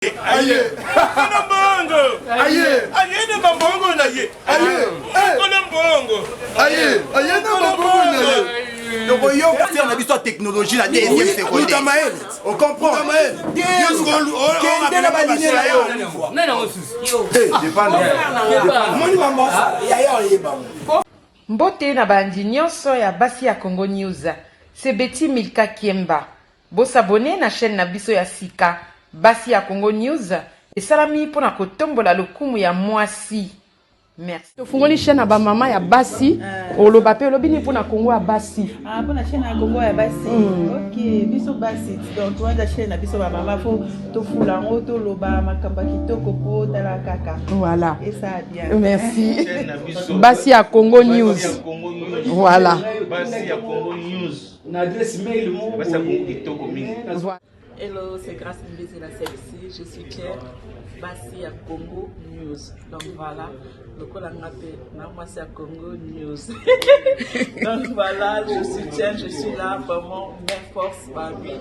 Aïe. Kuna bongo. Aïe. Aïe na bongo na ye. Aïe. Kuna bongo. Aïe. Aïe na bongo na ye. Donc on faire la histoire technologie la deuxième seconde. On comprend. Mbote na bandi nyonso ya basi ya Congo News. C'est Betty Milka Kiemba. Bo s'abonner na chaîne na biso ya Sika. Basi ya Congo News. Et salami pona kotombola lokumu ya mwasi. Merci. Tofungoli chaîne na ba mama ya basi. Oloba pe lobini pona Congo ya basi. Ah pona chaîne na Congo ya basi. OK, biso basi. Donc toi la chaîne na biso ba mama faut to fula ngoto loba makamba kitoko po tala kaka. Voilà. Et ça bien. Merci. Basi ya Congo News. Voilà. Basi ya Congo News. Une adresse mail mon. Basi ya Congo kitoko mingi. Hello, c'est Grâce Mbezi la celle-ci. Je suis Pierre, Bassi à Congo News. Donc voilà, le Kolangapé, moi c'est à Congo News. Donc voilà, je soutiens, je suis là, vraiment, mes forces, ma vie.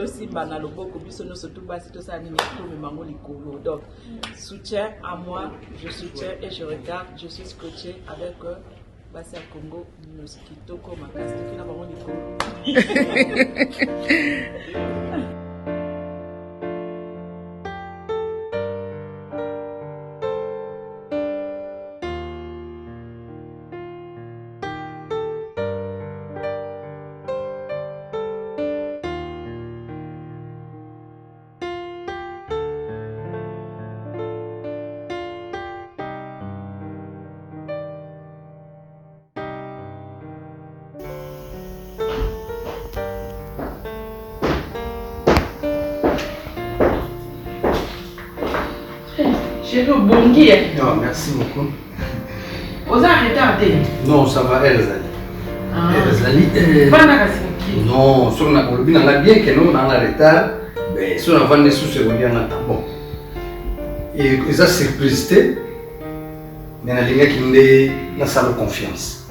Aussi, banalo beaucoup, bisono surtout Bassi, tout ça, anime tout, mais mango likolo. Donc, soutien à moi, je soutiens et je regarde, je suis scotché avec Bassi à Congo News. Kitoko, ma casse, qui n'a pas mon likolo. Chérie, bongi. Non, merci beaucoup. Vous arrêtez à terre. Non, ça va, Elzali. Elzali. Non, si on a bien que nous, on a un retard, mais si on a vendu sous ce qu'on a bon. Et ça, surprise, mais on a des gens qui ont la salle de confiance.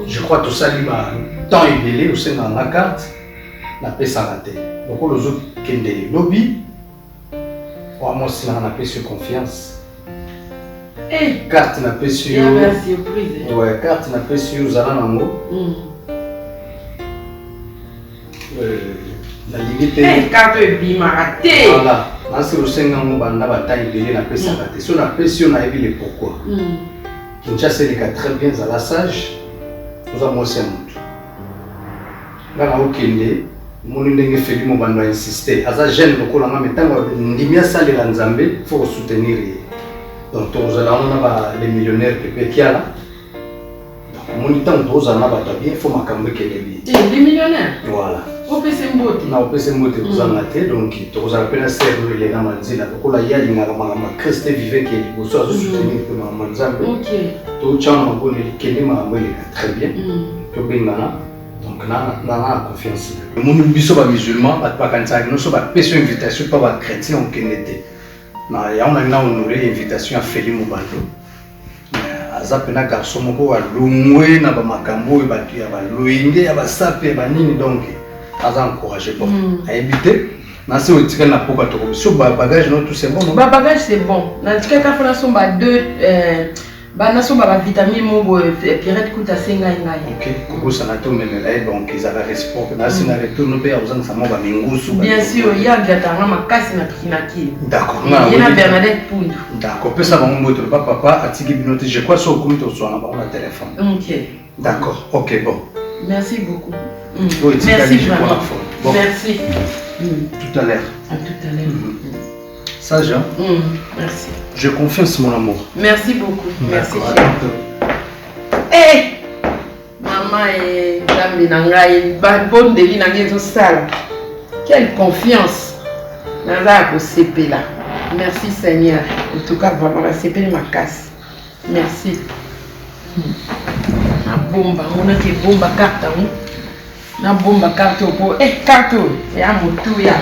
Je crois que tout ça, il va tant et délai, au sein de la carte, la paix s'arrêter. Donc, les autres qui ont des lobbies, moi, si on a paix sur confiance. Carte n'a pas su. Ouais, carte n'a pas su aux Alanango. La limite. Carte bimaraté. Voilà. Là, c'est au sein de mon banda bataille de la paix s'arrêter. Si on a paix, si on a vu les pourquoi. Kinshasa, les gars très bien à la sage. Nous avons aussi un monde. Là, on a aucun mon ndenge feli mo bando insister. Aza jeune beaucoup là, mais tant que ndimia sali la Nzambe, faut soutenir. Donc, on a les millionnaires qui sont là. Donc, on a il faut que les millionnaires. Voilà. On peut se mbote. On peut se mbote. Donc, on a appelé la sœur de Manzila. Donc, on a dit que Christ vivait qui est pour soutenir Manzambe. Ok. Donc, on a très bien. Donc, on a confiance. Les musulmans, nous sommes pas invitation par les chrétiens au Kennedy. On a honoré l'invitation à Félix Moubando. Azapena garçon moko a lungwe na ba makambo e batu ya ba loinde ya ba sape ba nini donc aza encourager bon a éviter na se otika na poka to so ba bagage non tout c'est bon non ba bagage c'est bon na tika ka fona so ba deux ba na so ba vitamine mo pirate kuta senga ngai OK ko sana to memela donc ils avaient respect na se na retourne pe azanga sama ba mingusu bien sûr il y a gatanga makasi na kinaki d'accord il y a Bernadette Poundou d'accord peut ça ba moto papa atiki binote je crois so comité so na ba na téléphone OK d'accord OK bon merci beaucoup merci vraiment bon. Merci tout à l'heure à tout à l'heure sage hein merci je confiance mon amour merci beaucoup merci maman et dame nangai bonne de linangai zo sala quelle confiance naza ko sepela merci Seigneur en tout cas vraiment la sepela ma casse merci na bomba on a que bomba carte na bomba carte pour carte ya motu ya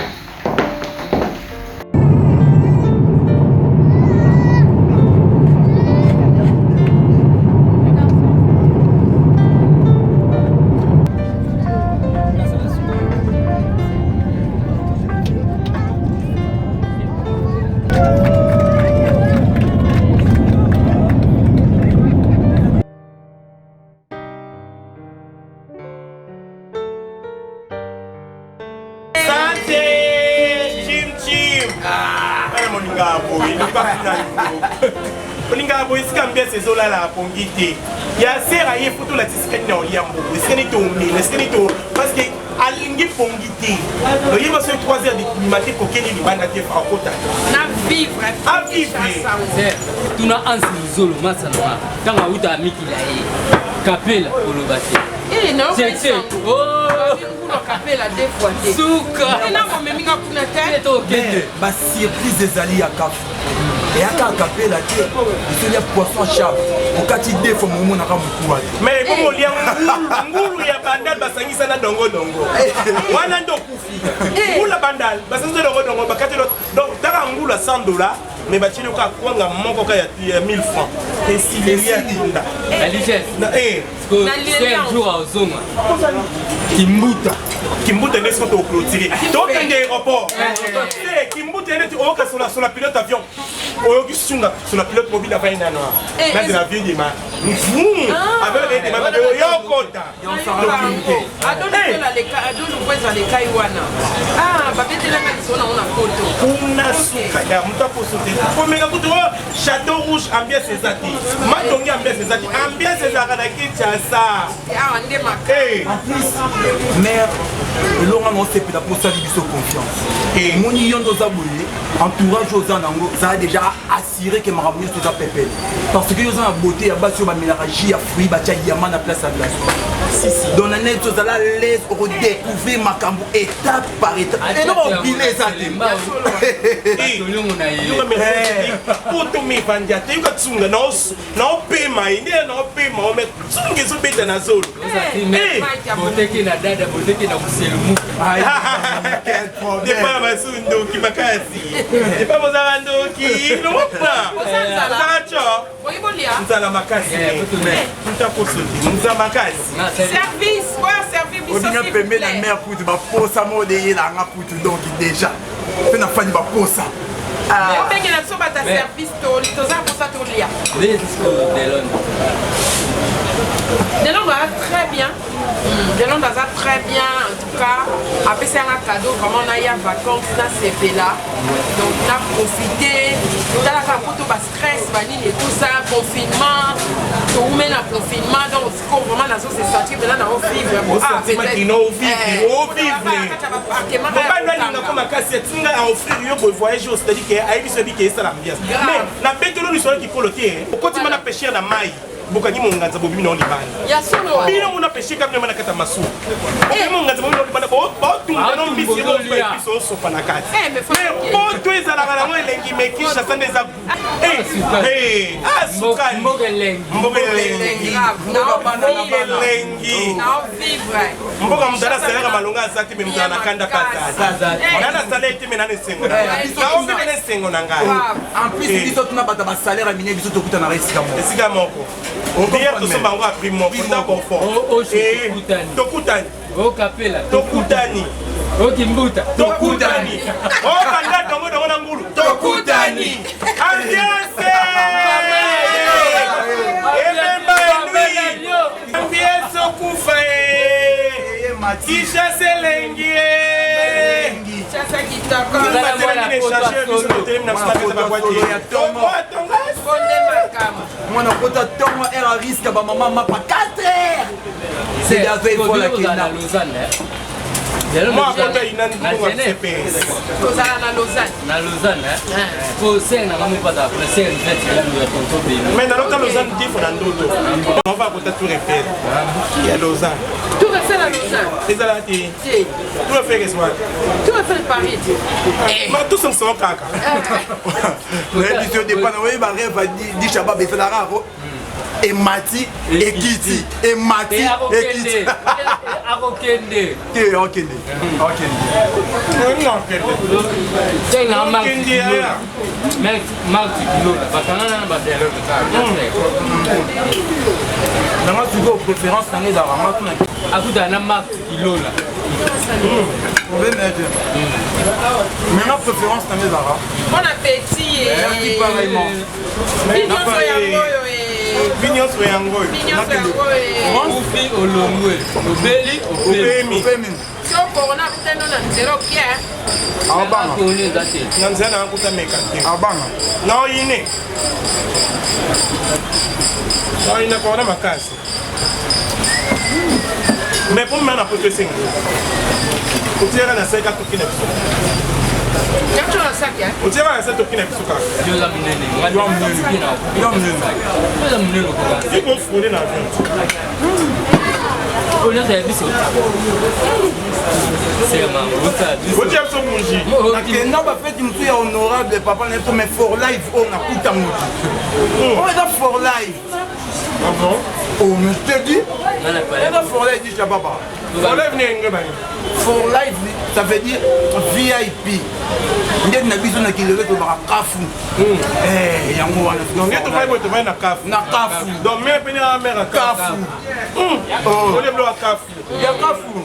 Olinga boy sika mbia sezola la pongite ya sera ye photo la tiskani na oliambo tiskani to mille tiskani to parce que alingi pongite lo yeba so 3h du matin kokeni libanda te fa kota na vivre a vivre tuna ansi zolo masala tanga uta mikila ye kapela kolobate non c'est oh kapela deux fois suka na momeminga kuna te to kende ba surprise ezali ya kafu et aka kapela te c'est le poisson chat okati defo momona ka mukuwa mais comme lia ngulu ya bandal basangisa na dongo dongo wana ndo kufi ngulu bandal basangisa dongo dongo bakati donc taka ngulu à $100 mais bachile ka kwanga moko ka ya 1000 francs et si les ya tinda Alice na c'est un jour à Ozonga Kimbuta n'est-ce qu'on clôturé donc un aéroport Kimbuta est sur la pilote avion sur la pilote mobile avant une année là de la ville de ma avec les mains de Yokota Château Rouge ambiance ezati matongi ambiance ezati ambiance ezaka Kinshasa mère elonga no sepela pour ça biso confiance et moni yondo za boye entourage aux nango ça a déjà assuré que makambo nyonso eza pepele parce que yoza na beauté ya basi oyo bamélange ya fruit batia yama na place ya glace donc na net tozala l'aise redécouvrir makambo étape par étape eloko obile eza te otomivanja te yoka tsunga naopema ye nde naopema ome tsunga ezobeta na zolo boteki na dada boteki na kuselmu depa basundoki makasi depa bozala ndoki lomopna ozala nzala makasi mutakosote nzala makasi service oyo servi biso obinga pembe na mère kutu baposa mo deyelanga kutu donc déjà mpe na fani baposa obengela biso bata service toza posa tolia Delon va très bien. Delon va très bien. En tout cas, après c'est un cadeau. Vraiment, on a eu en vacances dans ces pays-là. Donc, on a profité. Dans la capote, on a stress, et tout ça, confinement. On met le confinement. Donc, vraiment, la zone s'est sentie. Maintenant, on vivre. Ah, peut-être. On vivre. On vivre. Comme un casse, c'est un offrir un voyage. C'est-à-dire qu'il y a une seule qui est ça l'ambiance. Mais, la bête de l'eau, nous sommes qui pour le thé. Au côté, on a pêché dans la maille. Bokani monganza bobi no libana ya solo bino mona pêcher comme na kata masu bobi monganza bobi no libana bo tunga no mbisi no biso so pana kati mais bo to ezala kana mo elengi mekisha sande za suka mbogelengi mboga mudala sala malonga azati me mutana kanda kata nana sala ete me nana sengo na obi me sengo na ngai en plus biso tuna bata ba salaire mine biso to kuta na esika moko Hier, tout ce bango a pris mon confort. Tokutani. Tokutani. Kimbuta. Tokutani. Oh, kanda dongo dongo na ngulu. Tokutani. Ambiance. Ememba lui. Ambiance okufa. Matisha selengi. Chasa kitoko. Mwana kota tongo era risque ba maman m'a pas 4 heures. C'est la veille pour la Kenya. Moi quand il n'a pas de CPS. Kozala na Lausanne. Na Lausanne Faut c'est na maman pas d'après c'est une fête là nous tonto pays. Mais dans l'autre Lausanne dit faut dans d'autres. On va peut-être tout refaire. Il y a Lausanne. Tout refaire à Lausanne. C'est ça là ti. Tout refaire qu'est-ce que tout refaire Paris. Mais tout ça c'est caca. Ouais, monsieur dépend oui ba rêve dit chaba be la raro. Et Mati et Kiti et Mati et Kiti. Akokende. Te okende. Non, c'est la marque. Mais marque kilo là parce que on a battu Dans ma préférence dans les armes. Akuta na marque kilo là. Mais ma préférence, c'est mes arabes. Bon appétit. Merci pareillement. Vignon soyango. Ufi olongwe. Obeli Opemi. So corona teno na nzero kia. Abanga. Nanzana akuta mekante. Abanga. Na oyine. Na oyine corona makasi. Mais pour moi, on a pas de 5. On tire à la 5 à tout qui n'est pas. Quand tu as ça qui On tire à la 5 à tout qui n'est pas. Dieu l'a mené. Il faut fouler dans l'avion. C'est ma route. Faut dire son bougie. Non, bah fait une fille honorable, papa, mais for life, on a tout à nous. On est for life. Ah bon? Oh, mais je te dis, on est for life, dit papa. For life n'est pas. For life, ça veut dire VIP. Il y a une habitude qui devait être à Kafou. Eh, il y a un moment. Donc, tu vas na Kafou. Na Kafou. Donc, mère pénée à mère à Kafou. On est à Kafou. Il y a Kafou.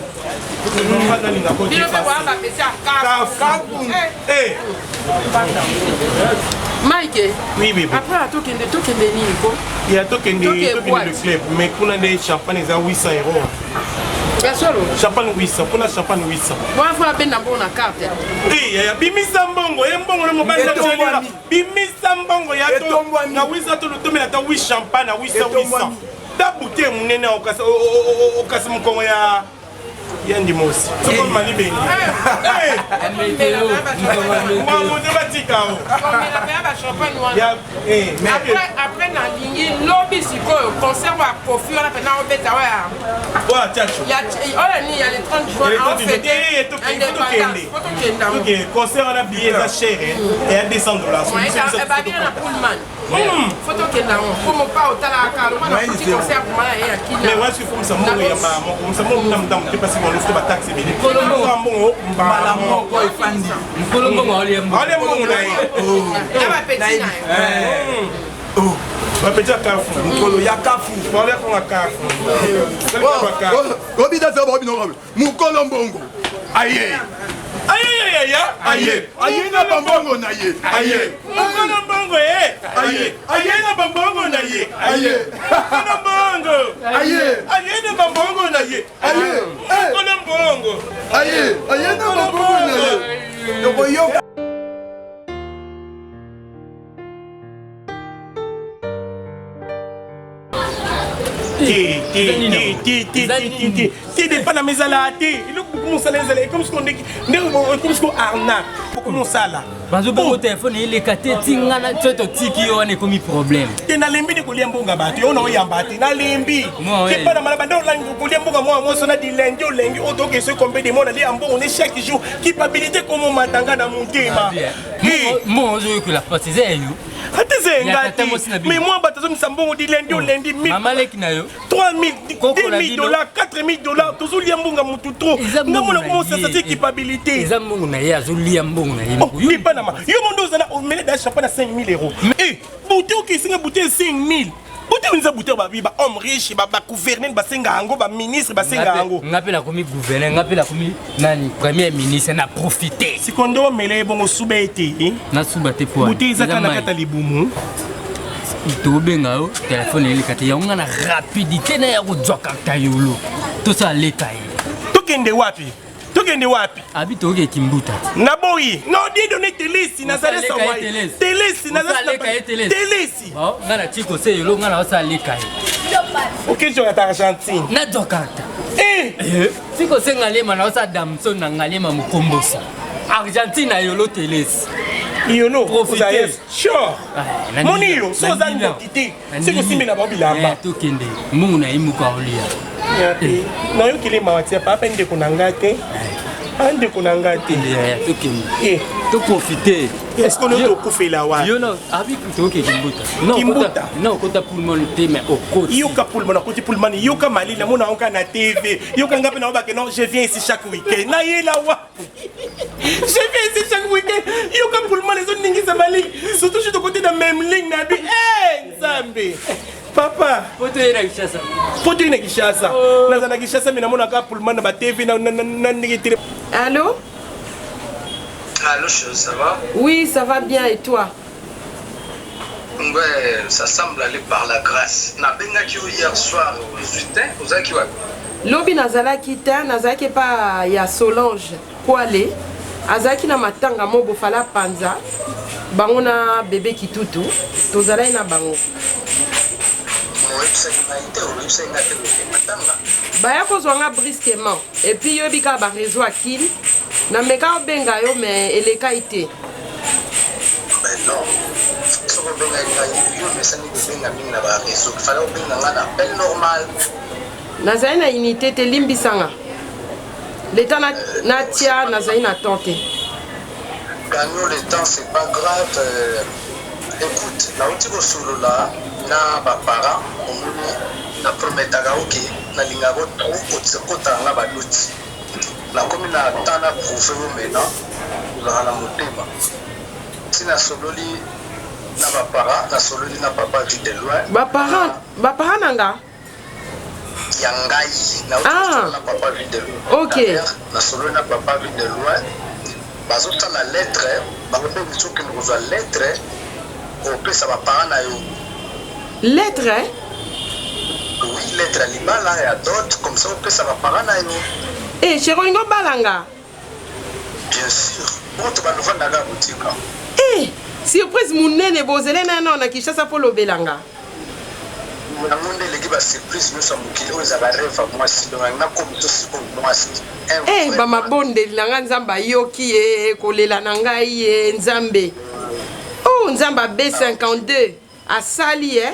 Kafou. Eh. Mike. Oui, oui. Après la token de Nico. Il y a token de club, mais pour des champagne, ils ont 800 euros. Champagne 800, pour la champagne 800. Bon, il faut la peine d'avoir une carte. Eh, il y a Bimisambongo, il y a un bon moment. Bimisambongo, il y a un 800 tout le temps, mais il y a 8 champagne à 800. Ta bouteille, mon nez, au casse mon con, il y a un dimanche. C'est comme Mali Béni. Après, la ligne, lobby, c'est quoi? Conserve à Kofi, on a fait un bête à il y a les 30 juin. Ok, concert on a billet ça cher et à 200 $. Photo qui est là, comme pas au talaka, on petit concert pour moi et à qui. Mais moi je suis comme ça, moi il y a pas, comme ça moi je sais pas si on ouvre la taxe bien. Colombo, Malamon, quoi, Fandi. Colombo, allez, oh, va petit à Carrefour. Il y a Carrefour. On va aller pour la Carrefour. Robida c'est Robin mon Colombongo. Aïe. Aïe na bambongo na ye. Aïe. Colombongo aïe na bambongo na ye. Aïe. Colombongo. Aïe na bambongo na ye. Aïe. Colombongo. Aïe na bambongo na ye. Donc yo T'es pas la maison là, t'es. Il faut commencer à les comme ce qu'on dit, comme ce qu'on arnaque. Pour commencer là. Parce que au téléphone il est caté, tingana toto tiki on est comme problème. T'es na lembi de koliambonga batu, on a yambati na lembi. C'est pas dans ma bande là koliambonga moi on a dit lundi au lundi auto que ce combien de monde aller ambon on est chaque jour capacité comme matanga dans mon tema. Moi je que la partie c'est you. Mais moi, je dis lundi au lundi, 1000 $, 3000 $, 4000 $, toujours liambonga mutu trop. Nous avons cette équipabilité. Ils ont liambonga. Yo mondo zana on met des champagne à 5 000 €. Eh, bouteille qui singa bouteille 5 000. Bouteille on bouteille ba biba homme riche ba gouverner ba senga ngo ba ministre ba senga ngo. Ngapela komi gouverner, ngapela komi nani premier ministre na profiter. Si kondo mele bongo soubete. Na soubate pour. Bouteille za kana kata libumu. Itobenga o téléphone ele kata ya ngana rapidité na ya ko dzoka tayolo. To ça leka yi. Tokende wapi? Tokende wapi? Abi toke kimbuta. Naboyi. Non di donner telesi na zale sa wai. Telesi na zale telesi. Bon, ngana chiko se yolo ngana wasa leka yi. OK, je vais Argentine. Na dzokata. Siko se ngalema na wasa Damson na ngalema mukombosa. Argentine na yolo telesi. Yolo profiter. Sure. Monio, so za ndokité. Siko simbi na babilamba. Tokende. Mungu na imuka olia. Non, yo kili mawatia papa ndeko kunangate. Ande kunangate. Eh, to profiter. Est-ce qu'on est au koufer là wa? Yo no, abi kutoke kimbuta. Non, kota pour mon thème au côté. Yo ka pour mon côté pour mani, yo ka mali na mona onka na TV. Yo ka ngape na ba que non, je viens ici chaque week-end. Na ye la wa. Je viens ici chaque week-end. Yo ka pour mani zo ningi sa mali. Surtout je te côté dans même ligne na bi. Eh! Nzambe. Papa. Poto ina Kishasa. Poto ina Kishasa. Nazana Kishasa minamona ka pulman na TV na ndigitire. Allô? Allô, ça va? Oui, ça va bien et toi? Ouais, ça semble aller par la grâce. Na benga ki hier soir au Zutin, aux Akiwa. Lobi nazalaki te, nazalaki pa ya Solange Kwale. Azaki na matanga mo bofala panza. Bango na bébé Kitutu. Tozalai na bango. Baya kozwanga brusquement. Et puis yo bika ba réseau akil. Na meka benga yo mais eleka ite. Ben non. Soko benga yo mais ça ni benga minga ba réseau. Fala benga ngana appel normal. Nazai na unité te limbisanga. L'état na tia nazai na tente. Gagnons le temps, c'est pas grave. Écoute, na utiko solo là, na ba para, na prometaka ok, na lingako trop otsekota na ba luti. Na komi na tana prouver maintenant, nous allons la motema. Si na sololi na ba para, na sololi na papa vu de loin. Ba para nanga. Yangai, na utiko na papa vu de loin. OK. Na sololi na papa vu de loin. Bazota la lettre, bakope biso ke nous lettre. Ça va pas na yo. Lettre, hein? Oui, lettre à l'ibala et à d'autres, comme ça ça va pas na yo. Eh, Cheroingo Balanga. Bien sûr. Bon, tu vas nous vendre dans la boutique. Eh, surprise mounene bozele na na Kishasa pour l'obelanga. Na monde l'équipe a surprise nous sommes qui nous a rêve moi si donc na comme tout ce qu'on moi si. Eh, ba mabonde langa nzamba yoki e kolela na ngai e nzambe. Oh, Nzamba B52 à Sali, hein?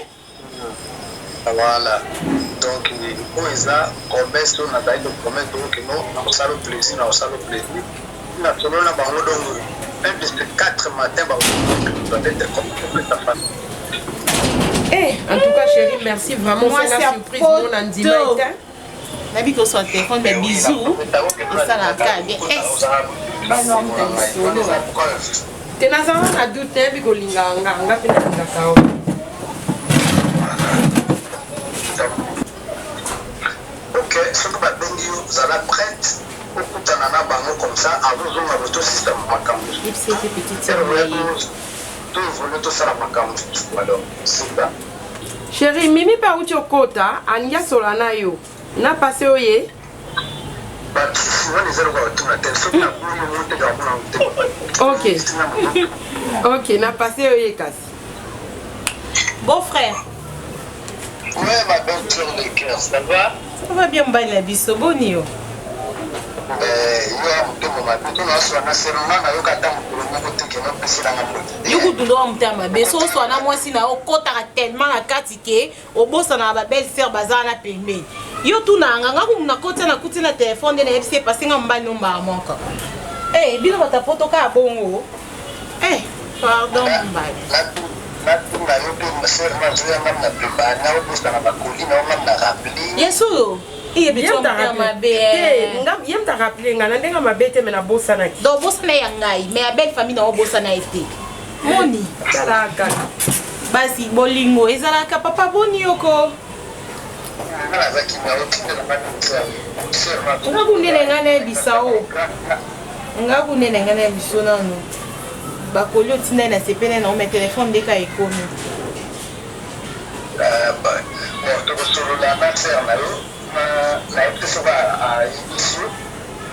Voilà. Donc, on est là, promesse, on a d'ailleurs promettre que nous, on a le plaisir, on a le plaisir. On a tourné là-bas, un de ces 4 matins, on doit être comme ta famille. Eh, en tout cas, chérie, merci vraiment. C'est la surprise, mon Andima. Nabi ko soit téléphone, mais bisous. Et ça, la carte, bien. Tenazana na doute biko linganga ngapi na kakao. OK, ce que va bengi vous allez prête pour kutana na bango comme ça avant de voir votre système makambo. Il c'est petite sœur. Tout voulez tout ça la makambo. Alors, c'est ça. Chérie, mimi pa uti okota, anya solana yo. Na passé oye. Ok. Ok, n'a passé au kasi. Beau frère. Ouais, ma belle fleur de cœur, ça va? Ça va bien, m'bali la biso, bonio. yokudundo wa mutama beso oswana mwasi na okotaka tellement na kati ke obosana ba belle sœur bazala na pembeni yo tunanga ngaku na kotia na kuti na telefone de na FC pasinga mbali no mba monka bino batapoto ka bongo pardon mbali yesu iye bitu mutama be yem ta rappeler ngana ndenga mabete mena bossa na ki do bossa na yangai mais a belle famille na bossa na ete moni talaka basi bolingo ezalaka papa boni yoko ngakunene ngana bisao ngakunene ngana biso nano bakoli otinda na sepene na ome telefone ndeka ekomi na impression à l'émission,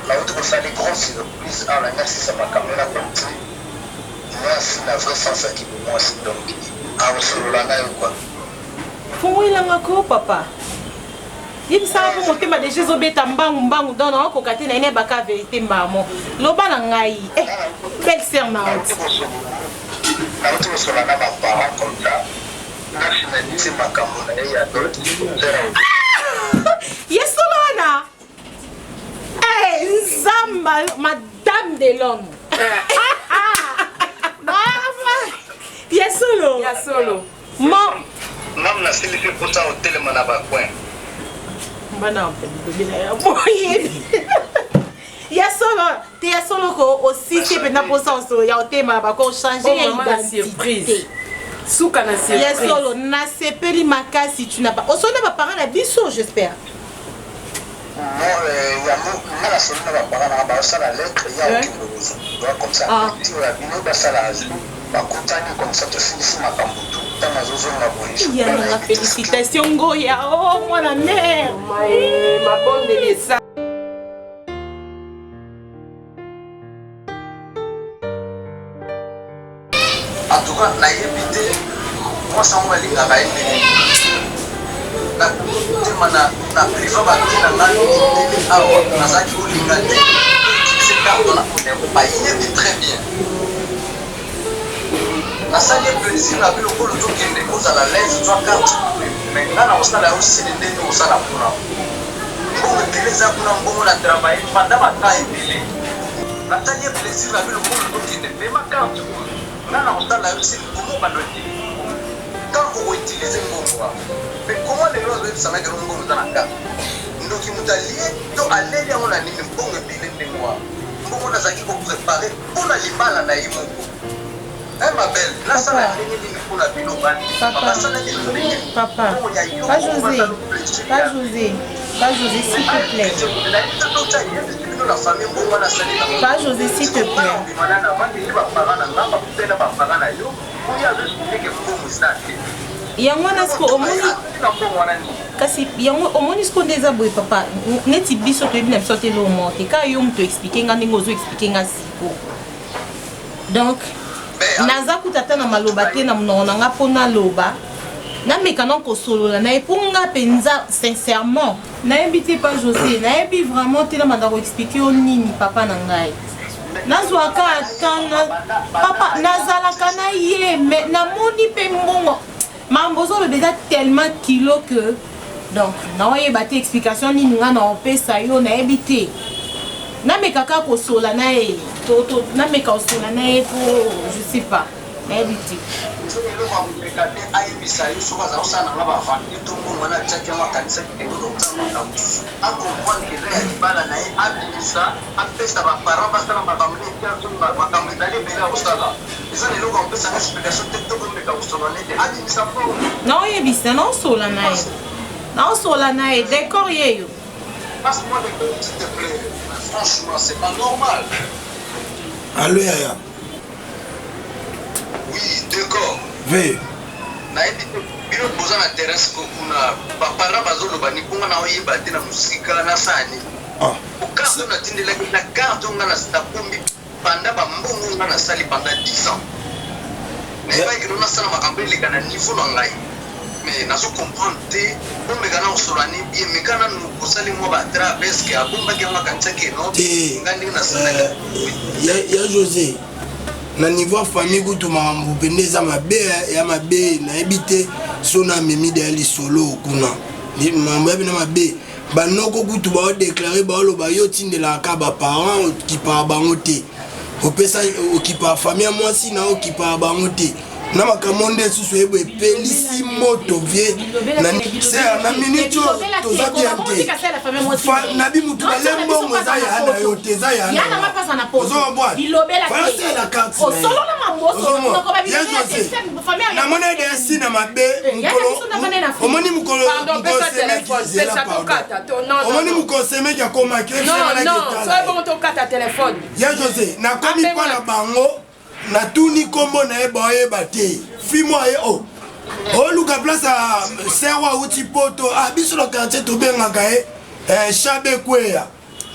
là où tu peux faire des grandes surprises, on a merci ça ma caméra comme moi c'est la vraie sens qui pour moi c'est donc à vous là quoi. Faut il a ko papa. Il ça pour monter ma déjà zobeta mbangu dans na ko kati na ine baka vérité mbamo. Loba na ngai belle sœur na haute. Là où tu peux sur la ma parent comme ça. Nationalité ma caméra et à d'autres. Yesolona. Nzamba, Madame Delon. Yesolo. Yesolo. Mon. Mam na silifi kuta hotel manaba coin. Bana bébé là. Boye. Yesolo, te yesolo ko aussi c'est pendant pour ça il y a hotel manaba ko changer d'identité. Souka na surprise. Yes, solo, na sepeli makasi, tu n'as pas. Au son de ma parole, la biso, j'espère. Non, il y a moi, la semaine, ma parole, on va ça la lettre, il y a aucune chose. Comme ça. Tu vas bien, ça la joue. Bah, comme ça, tu finis ma tamboutou. Il y a la félicitation, Goya. Oh, moi, la mère. Ma bonne Mélissa. En tout cas, na yebite moi ça m'a linga ba ende na temana na priva ba kina na ni awa na zaki ulinga te c'est carte na pour pas yebi très bien na ça les plaisir na bilo kolo to kende ko za la lens to carte mais là na osala aussi les ndeni osala pour bon utilisa kuna mbongo na travail pendant ma temps ebele na ça les plaisir na bilo kolo to kende mais ma carte nana osala yo c'est comment balote quand vous utilisez mon moi mais comment les gens ça va que on va dans la carte donc il nous a lié donc aller on a ni bon billet de moi comment on a zaki pour préparer pour la libala na yimo eh ma belle là ça la ligne ni pour la bilo papa ça la ligne papa pas José s'il te plaît pas José s'il te plaît yango nasko omoni kasi yango omoni sko ndeza boye papa neti biso toyebi na biso te lo monte ka yo muto expliquer nga ndenge ozo expliquer nga siko donc naza kutata na maloba te na monoko na nga mpo naloba nameka na kosolola na ye mpo nga mpenza sincèrement nayebi te pa José nayebi vraiment te na manda koexplike yo nini papa na ngai nazwaka ata papa nazalaka na ye me namoni mpe mbongo mambo ozoloba eza tellement kilo que donc naoyeba te explication nini nga na opesa yo nayebi te nameka kaka kosola na ye nameka kosola na ye po je sais pas nayebi te naoyebisa naosola na ye décor yeyo passe-moi des coups s'il te plaît franchement c'est pas normal allo yaya oui d'accord ve nayebi bino boza na terrasse kokuna bapara bazoloba nikunga na oyeba te na musika na sani okarte natindelaki na carte nga nakombi panda bambongo nga nasali pendant 10 ans nayebaki no nasala makambo eleka na niveau na ngai mais nazo comprendre te omeka na kosolani bien meka nanu kosali mwa batra peske abombaki yango akanisaki eno nga ndenge nasalaki ya José na niveau famille kutu makambo pende eza mabe ya mabe nayebi te so na memi de lisolo kuna makambo yabi na mabe banoko kutu baodeklare baoloba yo tindelaka baparent okipaka bango te opesa okipaka famille ya mwasi na okipaka bango te na makambo nde susu ebo epelisi moto vie na minute toza bien te nabi mutu bale mbongo eza ya na yo te eza ya na ozomabwana falasela kati na mona ede esi na mabe omoni omoni mukosemeki akomaki ya José nakomi mpa na bango na tuni kombo na ye baoyeba te fimo ye oluka place a serwa uti poto biso na quartier tobengaka ye Chabe Kweya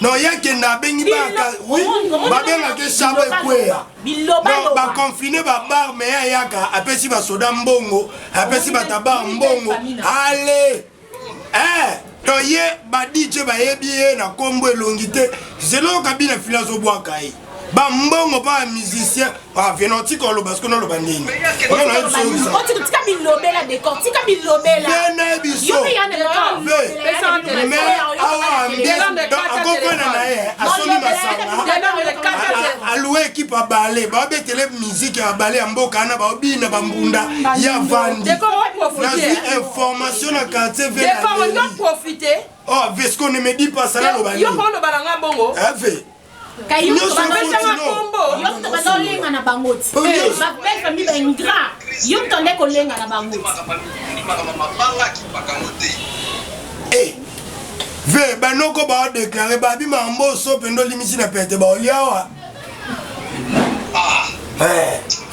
no yakenda abengi baka babengaka Chabe Kweya no baconfine babar me yaka apesi basoda mbongo apesi batabar mbongo ale to ye badije bayebi ye na kombo elongi te zelo kabina filazo bwaka ye ba mbongo ba musicien venoti ko lo parce que no lo bandini tika bilobela décor tika bilobela bena biso mais awa akokona na ye asoni masanga aloué équipe a balé ba betele musique a balé mboka na ba bina ba mbunda ya vandi na information na quartier vers profiter oh parce qu'on ne me dit pas ça lo bandini yo ko lo balanga bongo nyonso efotino yo moto bazolenga na bango ti belle famille baingra yo moto nde kolenga na bango ti ve banoko baodeklare babima mboso mpe ndo limisi na pete baoliawa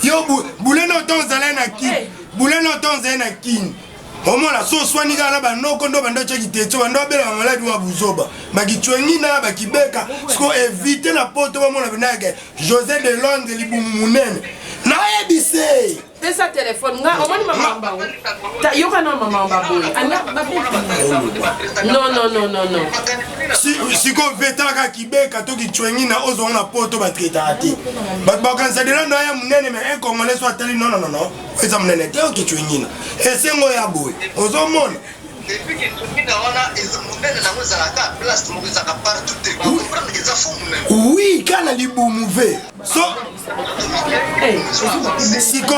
yo buleno oto ozala na kini buleno oto ozali na kini omona so swani kala banoko ndo bando cheki techo bando bela maladi wa buzoba makitwengi na bakibeka sko éviter na poto bamona benage José de Londres libumu munene na ebise pesa telefone nga omoni mama mbango ta yoka na mama mbango ana non siko vetaka kibeka to kitwengi na ozo na poto batreta ati bakanisa de Londres ya munene mais un congolais soit tali non eza munene te o kitwengi na esengo ya boy ozo mona oui kana libumu ve so siko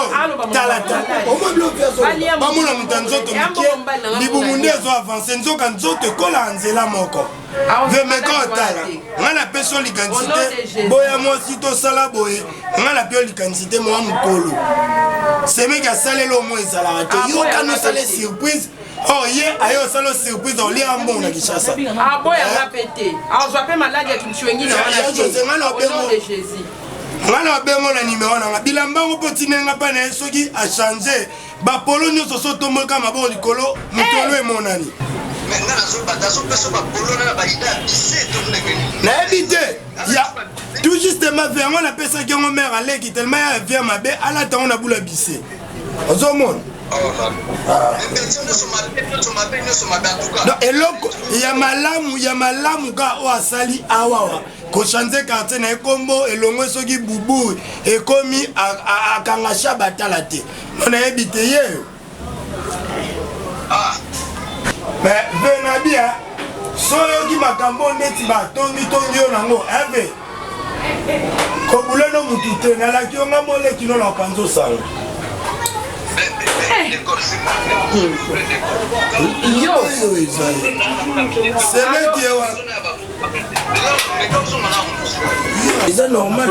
talata bamona moto nzoto mike libumu nde ezo avance nzoka nzoto ekola nzela moko vemeka otala nga na peso likansite boya mwasi tosala boye nga na pe likansite mwa mokolo semeki asaleli omo ezalaka te yokana osala surprise oh ye ayo salo surprise olia mbongo na Kinshasa boya ngapete azwa pe maladi ya kimchwengi na ngana bengo na numéro na bilambango potinenga pa na soki a changer ba polo nyonso so tomoka maboko likolo mutolo emonani na ebite ya tout justement vengo na pesa ki ngo mère aleki tellement ya vient mabe ala tango na bula bise ozomona eloko ya malamu ka o asali awawa kochanze quartier na ekombo elongwe soki bubu ekomi akangasha batala te nona yebi te yeyo mais venabia soyoki makambo ndeti batongi yo nango eve kobuleno mutu te nalaki yo nga moleki no na panzo sala c'est normal.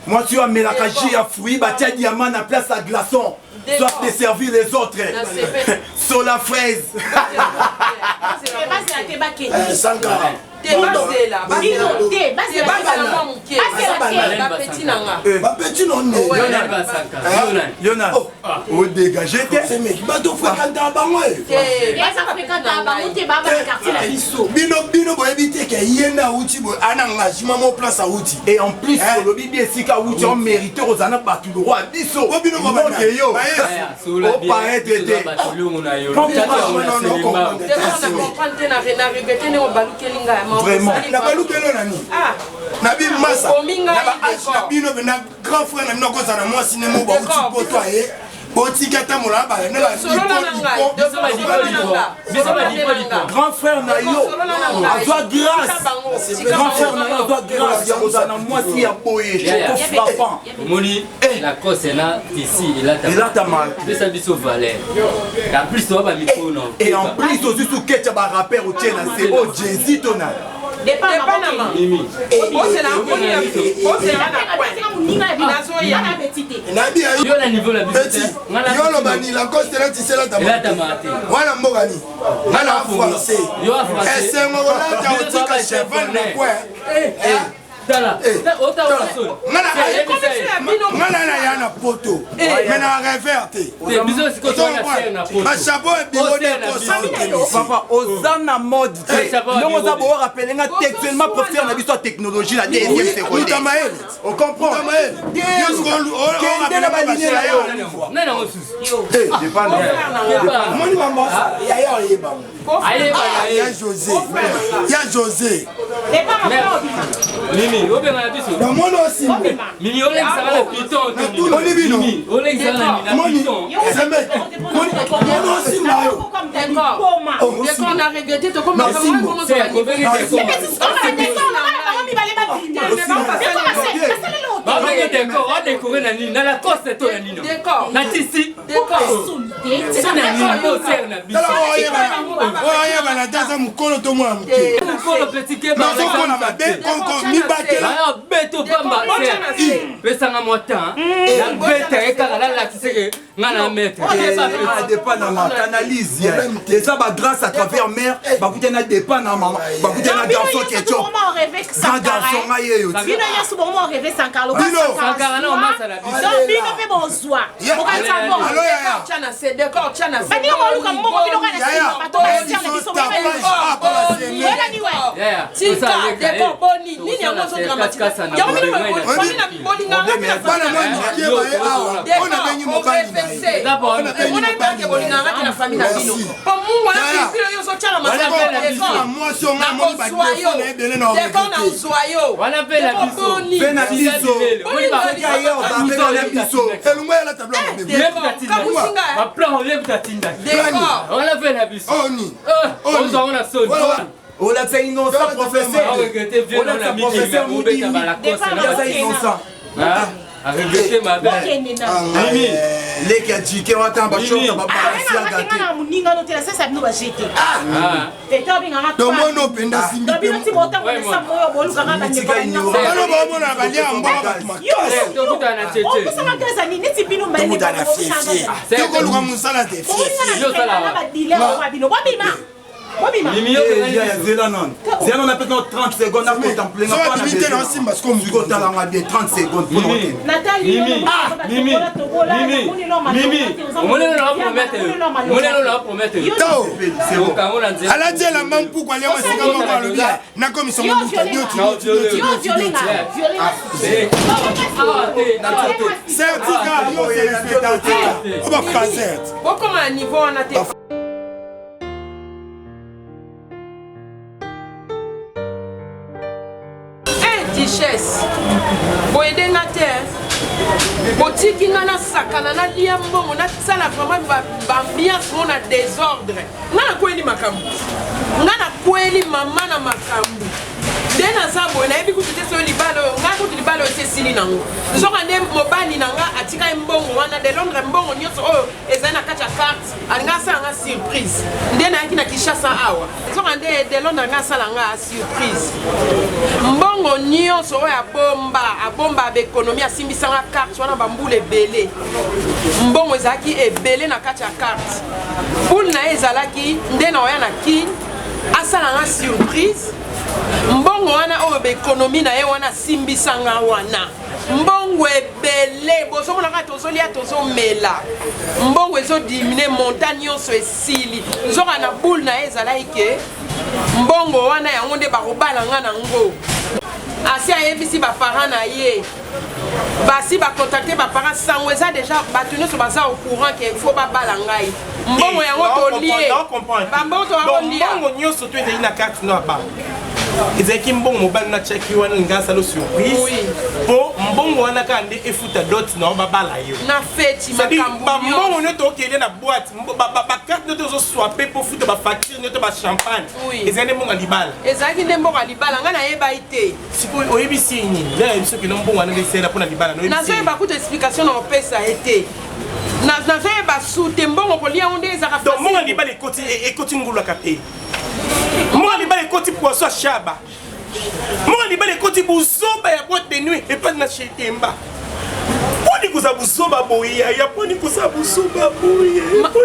Moi tu as mélangé à fruits, batia diamant à place à glaçon. Soit de servir les autres. Sur la fraise. Et en plus, le bibi est si on mérite aux années battu le roi Bisso. Au paraître était. Vraiment. Na balukelo nani? Nabi masa. Na bino bena grand frère na noko za na moi cinéma ba uti poto aye. Botikata molaba na ba grand frère na yo. Azwa grâce. Grand frère na yo azwa grâce ya kozana moi si ya boye. Choko frappant. Moni la cause là ici il a ta mal. De sa biso valeur. En plus toi ba micro non. Et en plus aussi sous ketcha ba rappeur au tiena c'est au Jésus tona. Mimi. Yo na niveau la petit. Yo lo bani la cause là tu sais là ta. Wana mbogani. Ngana français. Yo français. Et c'est moi là ta otika cheval na quoi. Tala. Ngana na yana poto. Mais na reverte. Biso siko to na faire na poto. Ba chapeau et bureau de poste. Papa, Ozana mode. Non, on a beau rappeler textuellement pour faire la histoire technologie la deuxième seconde. On comprend. José. Mimi, obe na biso. Na mono aussi. Mimi ole sala na piton. Mimi ole sala na piton. Mono aussi mayo. D'accord, on a regretté to comme décor, on décorer la ligne. Dans la coste, c'est toi la ligne. Décor. La tissu. Décor. C'est la ligne. On sert la bise. Mukolo petit ke ba. Ah, beto pamba. Pesanga motan. La bête est kala la tisere. Ngana mettre. Ça dépend na ma canalise. Et ça va grâce à travers mère, ba kutena dépend na maman. Ba kutena garçon qui est chaud. Grand garçon aye. Bino ya su bon rêver Sankara. Sankara na masa la bise. Donc bino pe bonsoir. Allo ya. Chana c'est d'accord, Chana c'est. Bani ko luka mbongo bino kana si bato ba sia na biso ba. Wala ni we. Tika, d'accord, boni. Nini yango so dramatique. Yango bino boni na boni na. Bana moi nikie ba awa. Ona benyi mobali. D'abord, on a pas que boni na ngati na famille na bino. Pour moi na bino yo so Chana masa. Moi so nga mo ba na ebele na d'accord na usoyo. Wana pe la biso. Pe na biso. Boni ba ka yo ba pe na biso. elungu ya la tabla ma plan on lève ta tinda. D'accord. On a fait la biso. Oni. On a sonné. On a fait innocent professeur. On a mis professeur Moudi à la course. On a fait innocent. A regretter ma belle. Mimi. Les qui a dit qu'on attend pas chaud, on va pas si agate. Ah, muninga no tela sasa bino ba jeter. Ah. Eta binga ngata. To mono penda simbi. To bino ti bota ko sa moyo bolu kanga ba nyeba. Bano ba mona ba lia mboka ba. Yo, to kutana tete. O kusama kaza ni neti bino ba ni. To kutana fifi. To ko luka musala te fifi. Yo sala ba dile o ba bino. Wa bima. Mimi, on a peut-être 30 secondes à contempler. Ça va limiter dans Simba, parce qu'on me a bien 30 secondes pour nous. Nathalie, Mimi, on l'a promettre. C'est au cas où on a dit. À la télé, la main pour quoi les gens se le bien. N'a comme ils sont on va pas faire. Comment à niveau on a été. Richesse boyede nga te botiki nga nasakana nalia mbongo nasala vraiment bambiance ngo na désordre nga nakweli makambo nga nakweli mama na makambo nde naza boye nayebi kutu te soyo libala oyo nga kutu libala oyo esesili nango nzoka nde mobali na nga atika mbongo wana de londre mbongo nyonso oyo ezali na kati ya carte alinga asala nga surprise nde nayaki na Kinshasa awa nzoka nde de londre nga asala nga surprise mbongo nyonso oyo abomba baekonomi asimbisanga carte wana bambula ebele mbongo ezalaki ebele na kati ya carte bule na ye ezalaki nde na oya na kine asala nga surprise mbongo wana oyo baekonomi na ye wana asimbisanga wana mbongo ebele bozomonaka tozolia tozomela mbongo ezodimine montagne nyonso esili nzoka na bule na ye ezalaki ke mbongo wana yango nde bakobalanga nango asi ayebisi baparent na ye basi bakontakte baparent sango eza deja bato nyonso baza au courant ke fo babala ngai mbongo yango tolie bambongo tobakolia mbongo nyonso to ezali na karte no aba ezalaki mbongo mobali na cheki wana nga asala surprise mpo mbongo wana kaka nde efuta dot na babala yo na feti makambo bambongo nyonso tokelie na boîte bakarte nyonso ezoswape mpo futa bafacture nyonso bachampagne ezali nde mbongo ya libala ezalaki nde mbongo ya libala ngai nayebaki te sikoyo oyebisi nini nayebiso kino mbongo wana ndeesala mpona libala nazoyeba kuta explication na opesa ye te nazoyeba su te mbongo kolia ngo nde ezaka donc mbongo ya libala ekoti ngulaka te mbongo ya libala ekoti poisson shaba mbongo ya libala ekoti buzoba ya boîte de nuit epasi na chetemba poni koza buzoba boye ya poni koza buzoba boye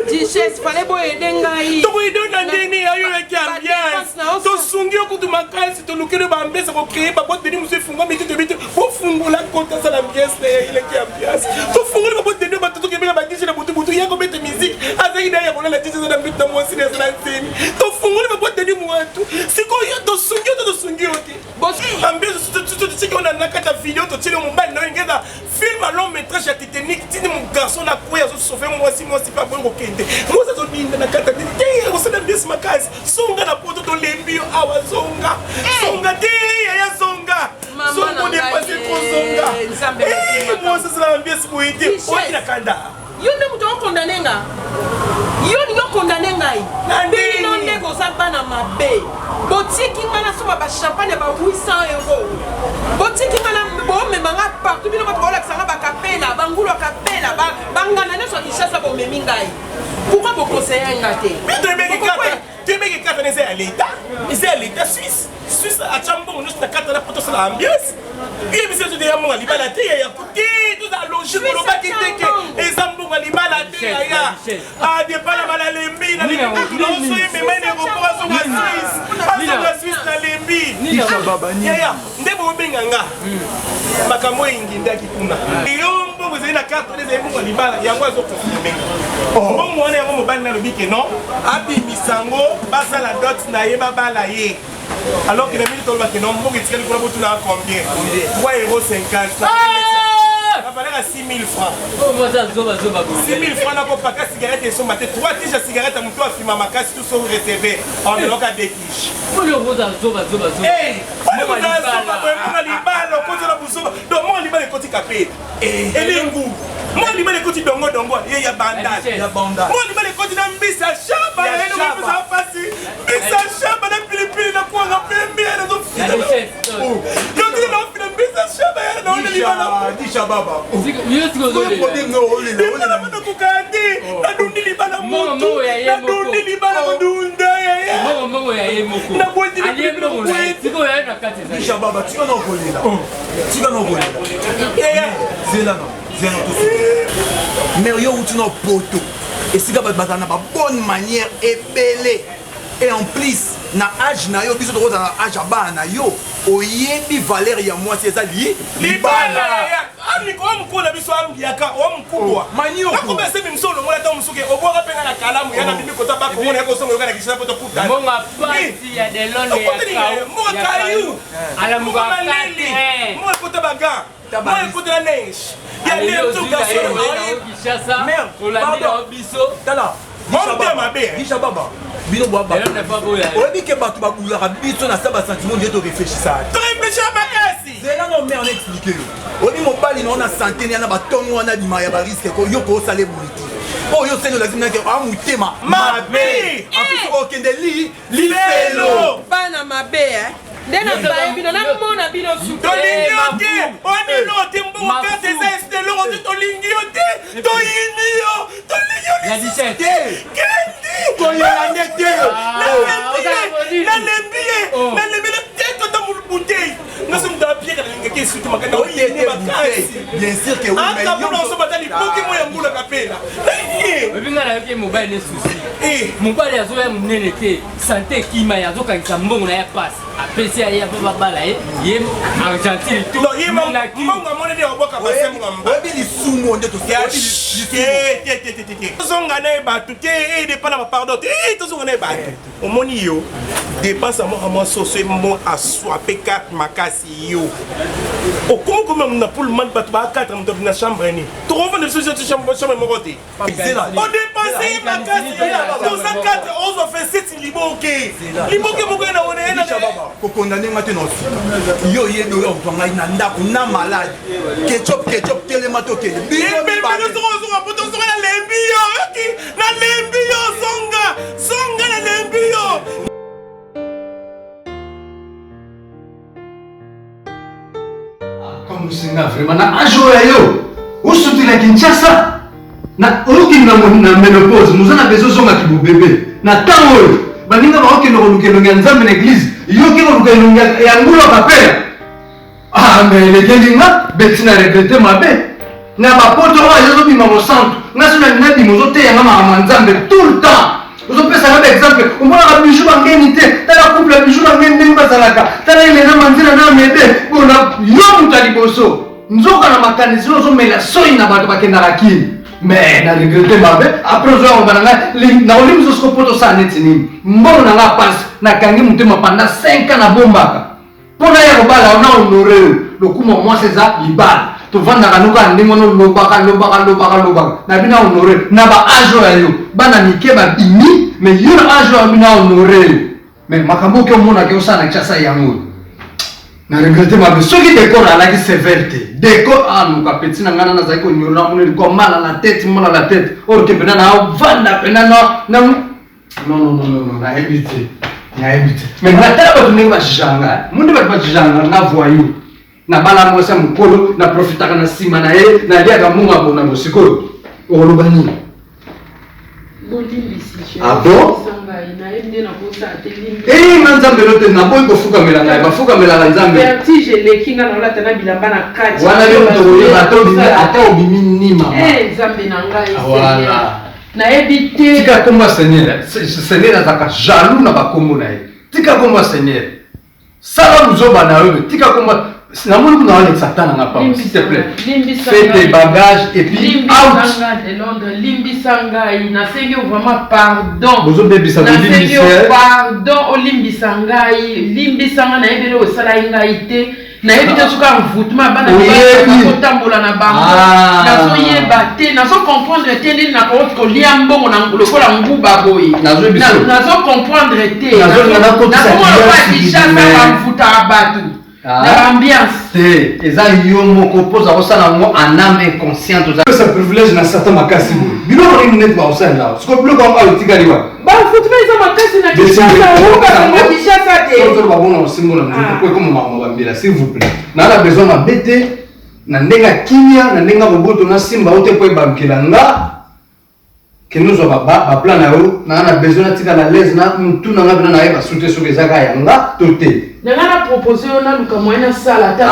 Richesse fale boyede ngai toboyede na ndeni ya yo yaki ambiance tosungi yo kutu makasi tolukeli bambesa kocreye baboîte de nuit mosu efungwami te toyebi te bofungola kota asala ambiance na ye eleki ambiance tofungoli baboîte de nuit bato tokebela badije na butubutu ya kobeta musike azalaki na ya kolela dije eza na mbetu na mwasi na ezala nsemi tofungoli baboîte de nuit mwatu sikoyo tosungi yo to tosungi yo te ambiance totiki ona na kati ya video totili mobali na yo ngeza film a long métrage ya Titanic tini mon garçon na koya azosauve mwasi pa boye kokende mwasi azobinda na kata te akosala mbiasi makasi songa na poto tolembi yo awa zonga songa te yaya zonga songa odepase trop zonga mwasi azala mbiasi boye te oyi na kanda yo nde moto okondane nga yo ningo okondane ngai bino nde koza bana mabe botiki nga na soba bachampagne ya ba 800 euro botiki nga na bomema nga partout bino bato baolakisa nga bakapela bangulu akapela bangana nyonso ya kinshasa bomemi ngai pourquoi bokonseye nga te tu es bien que c'est à l'État, c'est à l'État suisse. Suisse à Chambon, nous sommes à 4 ans pour l'ambiance. Et puis c'est derrière moi, il va la terre, il y a tout à loger pour le bas qui était que et Zambon, il va la terre, ah, des pas la lembi, la lembi, nous sommes mais même au courant de la Suisse, la lembi. Ni baba ni. Ya, ndebo benganga. Makambo inginde akikuna. Iyo mbo vous avez la carte des embons libala, yango azokonfirmer. Bon moi on est au bal na lobi que non. Abi misango basa la dot na yeba bala ye. Alors que les minutes on va que non, mbo que tikali kuna botu na combien? 3,50 €. Ça valait à 6 000 francs. 6 000 francs n'a pas de cigarette et son matin. 3 tiges de cigarette à mon toit, si ma casse tout sont réservés. On est là des tiges. Hey, on a les balles, on continue à vous. Donc, moi, on a les côtés capés. Et les goûts. Moi, on a les côtés dongo. Il y a bandage. Moi, on a les côtés d'un bis à chaba. Il y a un passé. Bis à chaba, dans le Philippines, dans quoi on a fait bien. Donc, il y a un bis à chaba. Il y a un bis à chaba. Mais yo tu no poto et si gaba bazana ba bonne manière ebele et en plus na âge na yo biso to na âge ba na yo oyebi valeur ya moi c'est ça li libala ami ko mukula biso ambiaka o mukubwa manyo ko be se bimsolo mola ta musuke obora penga na kalamu yana bibi ko tabaka ko ne ko songo kana kishina poto kuta monga pasi ya delonde ya monga kayu ala muga kati monga ko tabaga monga ko de la neige ya le tout garçon Kishasa olandira biso tala Disha baba bino baba oyebi ke bato babulaka biso na sa basentiment nde to réfléchisa to réfléchir makasi zela no mère on expliqué oyebi mobali na ona santé na batongo wana bima ya bariske ko yo ko sale buliti oyo seno lazima ke amutema mabe apuso okende lifelo bana mabe ndena baye bino na mona bino suku tolingi oni lote mbo kate za estelo on tolingi yote to yinio tolingi ya 17 kendi to yande te na lembi to ta mulbutei nga som da pieka na ngeke sutu makana o yene bakasi bien sûr que oui mais yo no so batali poki mo yangula kapela obinga na yoke mobile ne souci mobile azoya munene te santé kima ya zokangisa mbongo na ya passe apesi ya papa bala ye Argentine tout non ye monga mone de oboka base ngamba obi lisumu onde to zonga na batu te de pana pardon te to zonga na batu omoni yo dépense mo soso mo aswa P4 makasi yo okomo comme na pour le man batu ba 4 mo na chambre ni to revendre de ce chambre mo côté on dépense makasi yo 4 on fait 7 liboke mo na one na kokondane ngate no yo ye do yo tonga ina ndako na malade ketchup telema to kele bino zonga poto zonga na lembi yo na lembi yo zonga na lembi yo comme singa vraiment na ajo ya yo usuti la Kinshasa na oluki na menopause muzana bezo zonga ki bébé na tango baninga baoke no lukelonga nzambe na église yoki no lukelonga ya ngulo kapela ah mais les gelinga betina regretter mabe na bapoto wa yo bima mo centre national na bimo zo te yanga ma nzambe tout le temps ozo pesa na exemple umona ka bijou bangeni te tala couple bijou bangeni ndenge bazalaka tala ile na manzina na mede bona yo mutali boso nzoka na makanisi ozo mela soi na bato bakenda rakini mais na regretter mabe après zo bananga na olim zo skopoto sa netini mbono na nga passe na kangi mutema pendant 5 ans na bombaka pona ya robala ona honoré le kuma moi c'est ça libala to vanda kanuka ndingo no lobaka na bina honoré na ba ajo ya yo bana mike ba bimi mais yo na ajo ya bina honoré mais makambo ke mona ke osana chasa yango na regrette mabe soki décor alaki sévère te décor aluka petit na ngana nazali konyola moneli ko mal à la tête or ke pena na vanda pena non na éviter mais natala bato ndenge bajijanga munde bato bajijanga na voyou na bala mwasa mukolo na profitaka na nsima na ye na liaka munga bona mosikoyo oloba nini ah bon nzambe lote naboyi kofukamela ngai bafukamelaka nzambe wana yo moto koyeba ata obimi nima nayebi te tika komba seigneur azalaka jaloux na bakombo na ye tika komba seigneur sala luzoba na yo tika komba namoni kuna walekisa ta nanga pa s'il te plaît fais tes bagages et puis out limbisa ngai nasengi vraiment pardon bozobebisa pardon olimbisa ngai limbisa ngai nayebeli osalai ngai te nayebi te soka mvutuma bana kotambola na bango nazoyeba te nazokomprendre te ndeni nakoti kolia mbongo lokola nguba boye nazokomprendre te nazomona kishasa bamvutaka bato na ambiance te eza yo moko poza kosala ngo en âme inconsciente ça privilège na satan makasi biloko nini neti bakosalela siko biloko yango ayo etikali wana bafutuma eza makasi na kishasa te babona kosimbola nzoko ekoma makambo bambela s'il vous plaît naala besoin mabe te na ndenge ya kimia na ndenge ya boboto nasimba o te mpo ebamkela nga kende ozwa baplan na yo na besoin natikala lese na mutu nanga mpena nayeba su te soki ezaka yanga to te nanga na propose yo naluka moyen nasala te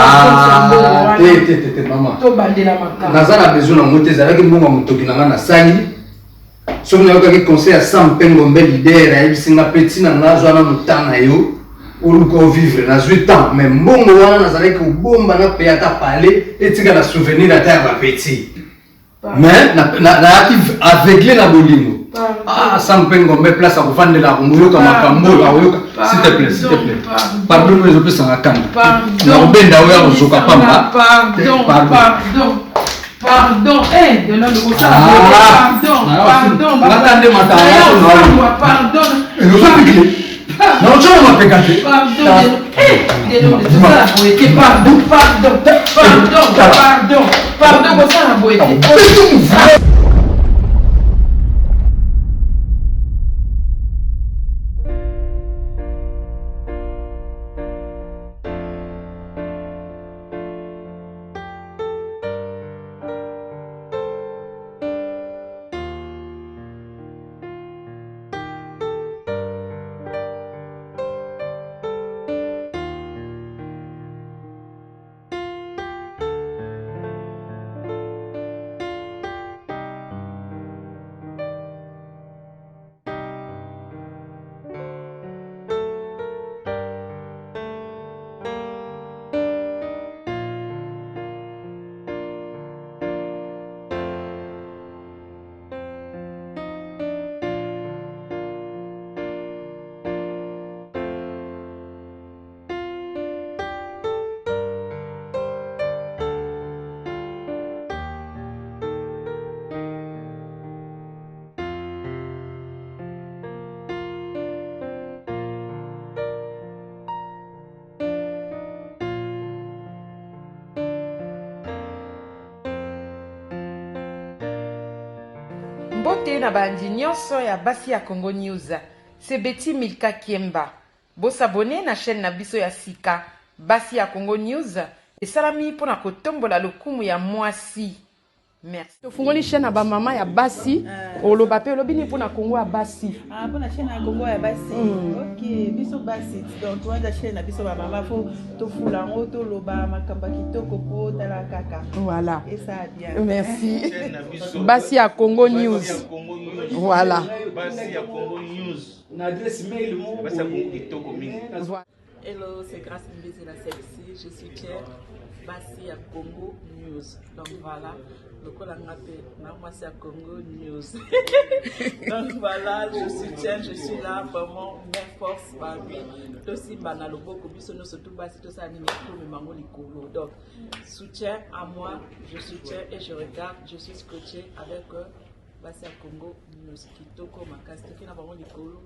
mama tobandela makambo naza na besoin nango te ezalaki mbongo ya motoki nanga nasali soki nayokaki conseil ya sam mpengo mbe lider ayebisinga mpe ntina nga azwa nano temps na yo oluka ovivre nazwi temps mais mbongo wana nazalaki kobomba napeya ata pale etikala souvenir ata ya bapeti mais nayaki aveugle na bolingo sam mpengo mbe place akovandela akomoyoka makambo akoyoka s'il te plaît pardon oyo ezopesanga kanda nakobenda oyo akozoka pamba Pardon, natande matapardon naocola mapeka te pardon kosala boye te mbote na bandi nyonso ya basi ya Congo News. C'est Betty Milka Kiemba. Bosabone na chaîne na biso ya sika basi ya Congo News esalami mpona kotombola lokumu ya mwasi. Merci. Tofungoli chaîne na ba mama ya basi oloba pe olobini mpona Congo ya basi. Mpona chaîne ya Congo ya basi. OK, biso basi. Donc toi la chaîne na biso ba mama fo tofula ngo to loba makamba kitoko po tala kaka. Voilà. Et ça bien. Merci. Basi ya Congo News. Voilà. Basi ya Congo News. L'adresse mail mo basi ya Congo kitoko mingi. Hello, c'est Grâce Mbezi la celle-ci. Je suis Pierre. Basi à Congo News. Donc voilà, le Kolangapé, moi c'est à Congo News. Donc voilà, je soutiens, je suis là, vraiment, mes forces, ma vie. Aussi, banalobo, kobisono, surtout basi, tout ça, animétro, mais mango, likolo. Donc, soutien à moi, je soutiens et je regarde, je suis scotché avec Basi à Congo News. Kitoko, Makasi, qui n'a pas likolo.